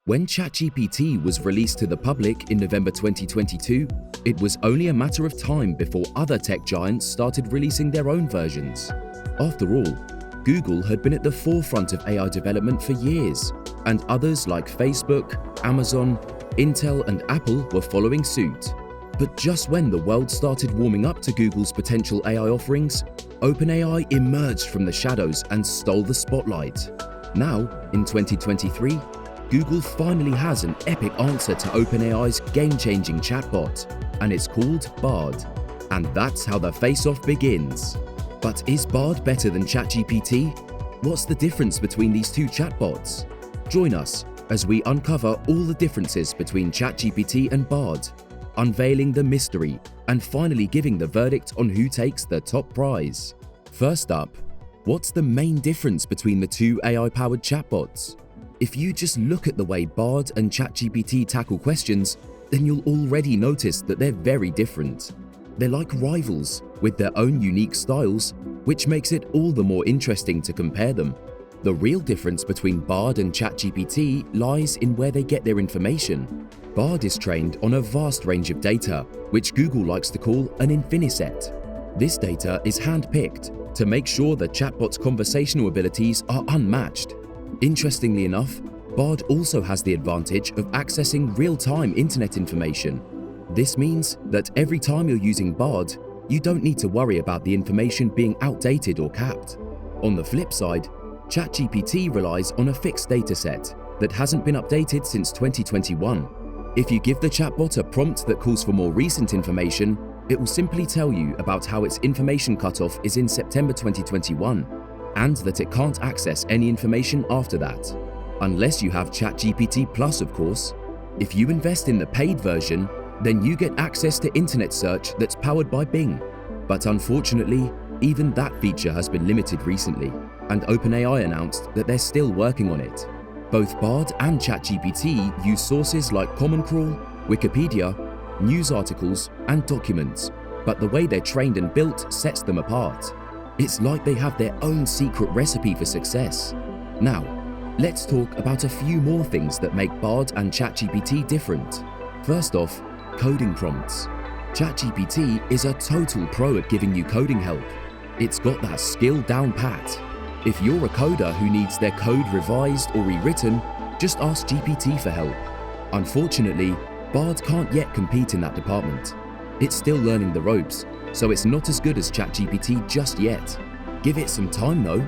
When ChatGPT was released to the public in November 2022, it was only a matter of time before other tech giants started releasing their own versions. After all, Google had been at the forefront of AI development for years, and others like Facebook, Amazon, Intel, and Apple were following suit. But just when the world started warming up to Google's potential AI offerings, OpenAI emerged from the shadows and stole the spotlight. Now, in 2023, Google finally has an epic answer to OpenAI's game-changing chatbot, and it's called Bard. And that's how the face-off begins. But is Bard better than ChatGPT? What's the difference between these two chatbots? Join us as we uncover all the differences between ChatGPT and Bard, unveiling the mystery and finally giving the verdict on who takes the top prize. First up, what's the main difference between the two AI-powered chatbots? If you just look at the way Bard and ChatGPT tackle questions, then you'll already notice that they're very different. They're like rivals with their own unique styles, which makes it all the more interesting to compare them. The real difference between Bard and ChatGPT lies in where they get their information. Bard is trained on a vast range of data, which Google likes to call an infiniset. This data is hand-picked to make sure the chatbot's conversational abilities are unmatched. Interestingly enough, Bard also has the advantage of accessing real-time internet information. This means that every time you're using Bard, you don't need to worry about the information being outdated or capped. On the flip side, ChatGPT relies on a fixed dataset that hasn't been updated since 2021. If you give the chatbot a prompt that calls for more recent information, it will simply tell you about how its information cutoff is in September 2021, and that it can't access any information after that. Unless you have ChatGPT Plus, of course. If you invest in the paid version, then you get access to internet search that's powered by Bing. But unfortunately, even that feature has been limited recently, and OpenAI announced that they're still working on it. Both Bard and ChatGPT use sources like Common Crawl, Wikipedia, news articles, and documents, but the way they're trained and built sets them apart. It's like they have their own secret recipe for success. Now, let's talk about a few more things that make Bard and ChatGPT different. First off, coding prompts. ChatGPT is a total pro at giving you coding help. It's got that skill down pat. If you're a coder who needs their code revised or rewritten, just ask GPT for help. Unfortunately, Bard can't yet compete in that department. It's still learning the ropes, so it's not as good as ChatGPT just yet. Give it some time though.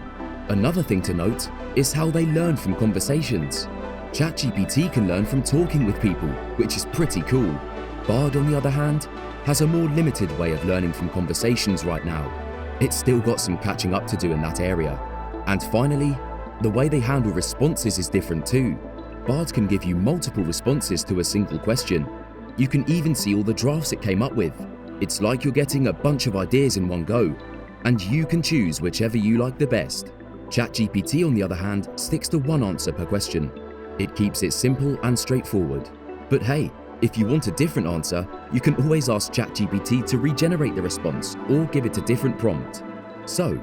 Another thing to note is how they learn from conversations. ChatGPT can learn from talking with people, which is pretty cool. Bard, on the other hand, has a more limited way of learning from conversations right now. It's still got some catching up to do in that area. And finally, the way they handle responses is different too. Bard can give you multiple responses to a single question. You can even see all the drafts it came up with. It's like you're getting a bunch of ideas in one go, and you can choose whichever you like the best. ChatGPT, on the other hand, sticks to one answer per question. It keeps it simple and straightforward. But hey, if you want a different answer, you can always ask ChatGPT to regenerate the response or give it a different prompt. So,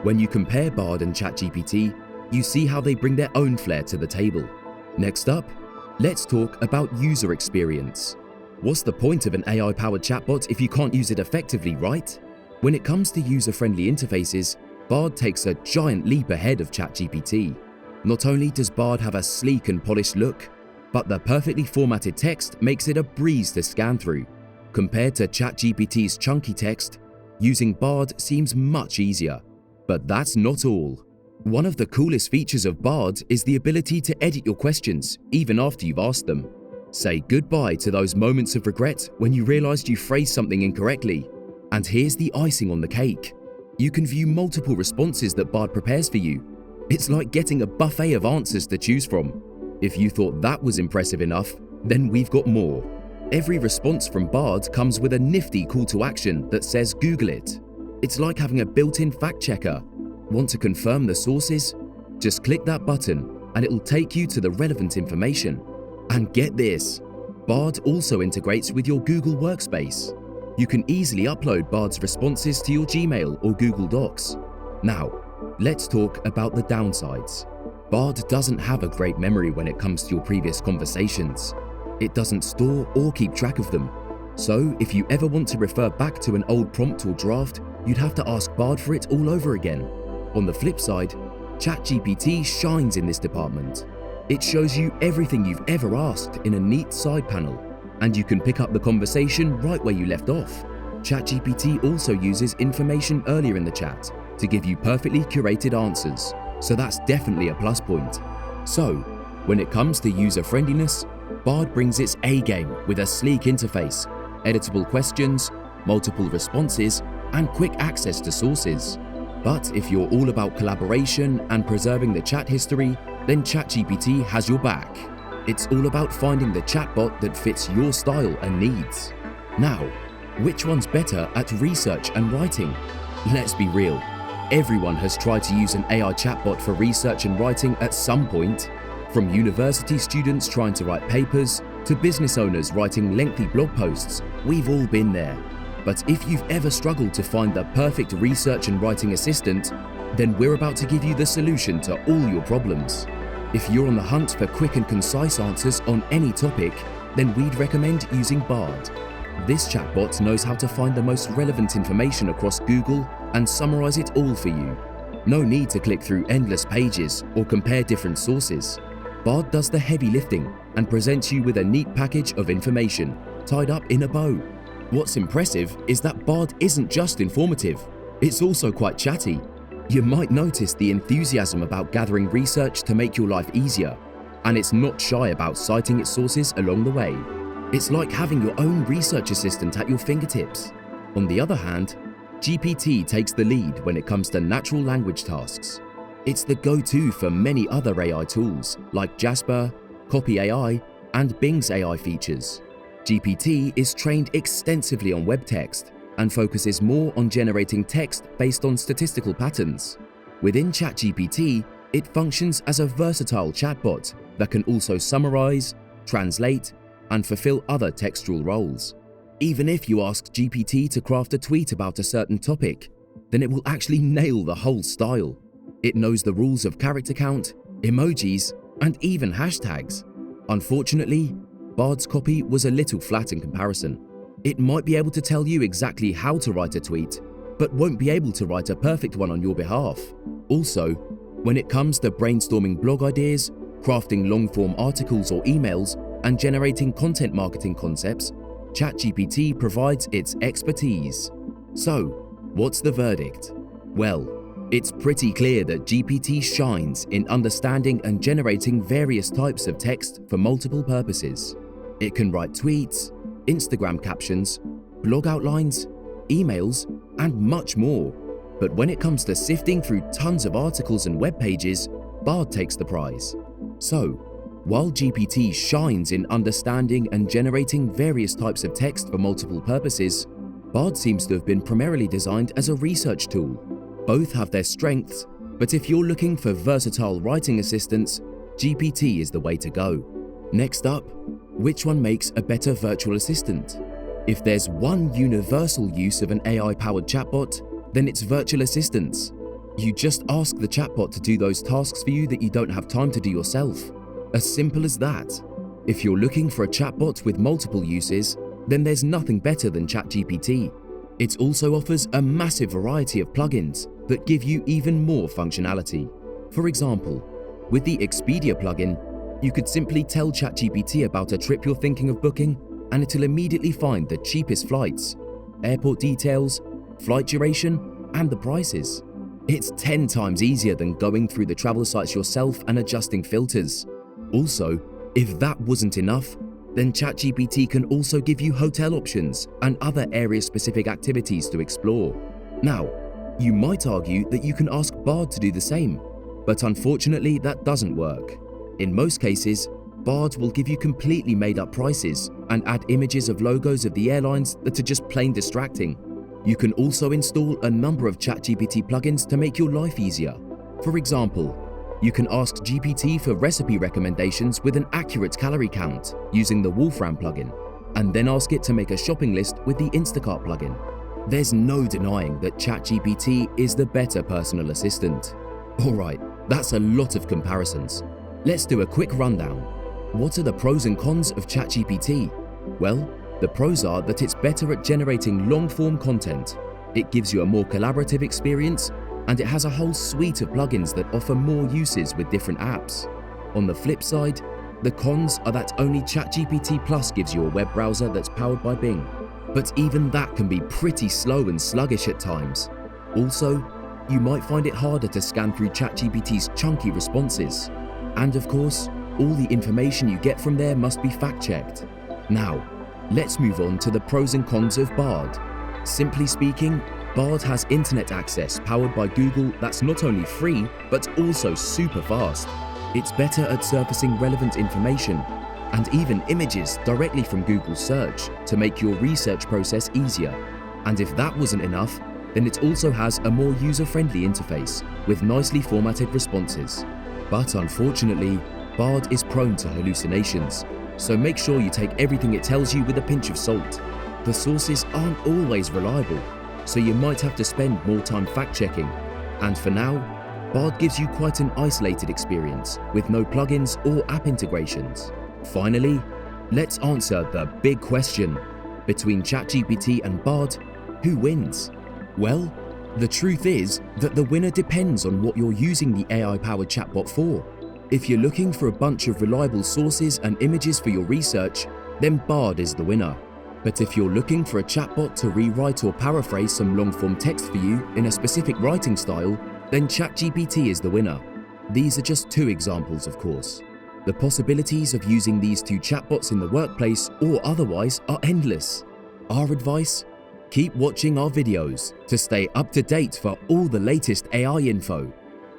when you compare Bard and ChatGPT, you see how they bring their own flair to the table. Next up, let's talk about user experience. What's the point of an AI-powered chatbot if you can't use it effectively, right? When it comes to user-friendly interfaces, Bard takes a giant leap ahead of ChatGPT. Not only does Bard have a sleek and polished look, but the perfectly formatted text makes it a breeze to scan through. Compared to ChatGPT's chunky text, using Bard seems much easier. But that's not all. One of the coolest features of Bard is the ability to edit your questions, even after you've asked them. Say goodbye to those moments of regret when you realized you phrased something incorrectly. And here's the icing on the cake. You can view multiple responses that Bard prepares for you. It's like getting a buffet of answers to choose from. If you thought that was impressive enough, then we've got more. Every response from Bard comes with a nifty call to action that says Google it. It's like having a built-in fact checker. Want to confirm the sources? Just click that button and it'll take you to the relevant information. And get this, Bard also integrates with your Google Workspace. You can easily upload Bard's responses to your Gmail or Google Docs. Now, let's talk about the downsides. Bard doesn't have a great memory when it comes to your previous conversations. It doesn't store or keep track of them. So if you ever want to refer back to an old prompt or draft, you'd have to ask Bard for it all over again. On the flip side, ChatGPT shines in this department. It shows you everything you've ever asked in a neat side panel, and you can pick up the conversation right where you left off. ChatGPT also uses information earlier in the chat to give you perfectly curated answers, so that's definitely a plus point. So, when it comes to user-friendliness, Bard brings its A-game with a sleek interface, editable questions, multiple responses, and quick access to sources. But if you're all about collaboration and preserving the chat history, then ChatGPT has your back. It's all about finding the chatbot that fits your style and needs. Now, which one's better at research and writing? Let's be real. Everyone has tried to use an AI chatbot for research and writing at some point. From university students trying to write papers to business owners writing lengthy blog posts, we've all been there. But if you've ever struggled to find the perfect research and writing assistant, then we're about to give you the solution to all your problems. If you're on the hunt for quick and concise answers on any topic, then we'd recommend using Bard. This chatbot knows how to find the most relevant information across Google and summarize it all for you. No need to click through endless pages or compare different sources. Bard does the heavy lifting and presents you with a neat package of information tied up in a bow. What's impressive is that Bard isn't just informative, it's also quite chatty. You might notice the enthusiasm about gathering research to make your life easier, and it's not shy about citing its sources along the way. It's like having your own research assistant at your fingertips. On the other hand, GPT takes the lead when it comes to natural language tasks. It's the go-to for many other AI tools like Jasper, Copy AI, and Bing's AI features. GPT is trained extensively on web text and focuses more on generating text based on statistical patterns. Within ChatGPT, it functions as a versatile chatbot that can also summarize, translate, and fulfill other textual roles. Even if you ask GPT to craft a tweet about a certain topic, then it will actually nail the whole style. It knows the rules of character count, emojis, and even hashtags. Unfortunately, Bard's copy was a little flat in comparison. It might be able to tell you exactly how to write a tweet, but won't be able to write a perfect one on your behalf. Also, when it comes to brainstorming blog ideas, crafting long-form articles or emails, and generating content marketing concepts, ChatGPT provides its expertise. So, what's the verdict? Well, it's pretty clear that GPT shines in understanding and generating various types of text for multiple purposes. It can write tweets, Instagram captions, blog outlines, emails, and much more. But when it comes to sifting through tons of articles and web pages, Bard takes the prize. So, while GPT shines in understanding and generating various types of text for multiple purposes, Bard seems to have been primarily designed as a research tool. Both have their strengths, but if you're looking for versatile writing assistants, GPT is the way to go. Next up, which one makes a better virtual assistant? If there's one universal use of an AI-powered chatbot, then it's virtual assistants. You just ask the chatbot to do those tasks for you that you don't have time to do yourself. As simple as that. If you're looking for a chatbot with multiple uses, then there's nothing better than ChatGPT. It also offers a massive variety of plugins that give you even more functionality. For example, with the Expedia plugin, you could simply tell ChatGPT about a trip you're thinking of booking, and it'll immediately find the cheapest flights, airport details, flight duration, and the prices. It's 10 times easier than going through the travel sites yourself and adjusting filters. Also, if that wasn't enough, then ChatGPT can also give you hotel options and other area-specific activities to explore. Now, you might argue that you can ask Bard to do the same, but unfortunately that doesn't work. In most cases, Bard will give you completely made-up prices and add images of logos of the airlines that are just plain distracting. You can also install a number of ChatGPT plugins to make your life easier. For example, you can ask GPT for recipe recommendations with an accurate calorie count using the Wolfram plugin, and then ask it to make a shopping list with the Instacart plugin. There's no denying that ChatGPT is the better personal assistant. Alright, That's a lot of comparisons. Let's do a quick rundown. What are the pros and cons of ChatGPT? Well, the pros are that it's better at generating long-form content, it gives you a more collaborative experience, and it has a whole suite of plugins that offer more uses with different apps. On the flip side, the cons are that only ChatGPT Plus gives you a web browser that's powered by Bing, but even that can be pretty slow and sluggish at times. Also, you might find it harder to scan through ChatGPT's chunky responses. And of course, all the information you get from there must be fact-checked. Now, let's move on to the pros and cons of Bard. Simply speaking, Bard has internet access powered by Google that's not only free, but also super fast. It's better at surfacing relevant information and even images directly from Google search to make your research process easier. And if that wasn't enough, then it also has a more user-friendly interface with nicely formatted responses. But unfortunately, Bard is prone to hallucinations, so make sure you take everything it tells you with a pinch of salt. The sources aren't always reliable, so you might have to spend more time fact-checking. And for now, Bard gives you quite an isolated experience with no plugins or app integrations. Finally, let's answer the big question. Between ChatGPT and Bard, who wins? Well, the truth is that the winner depends on what you're using the AI-powered chatbot for. If you're looking for a bunch of reliable sources and images for your research, then Bard is the winner. But if you're looking for a chatbot to rewrite or paraphrase some long-form text for you in a specific writing style, then ChatGPT is the winner. These are just two examples, of course. The possibilities of using these two chatbots in the workplace or otherwise are endless. Our advice? Keep watching our videos to stay up to date for all the latest AI info.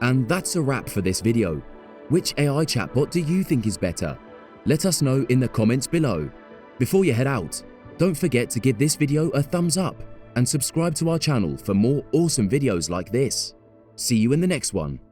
And that's a wrap for this video. Which AI chatbot do you think is better? Let us know in the comments below. Before you head out, don't forget to give this video a thumbs up and subscribe to our channel for more awesome videos like this. See you in the next one.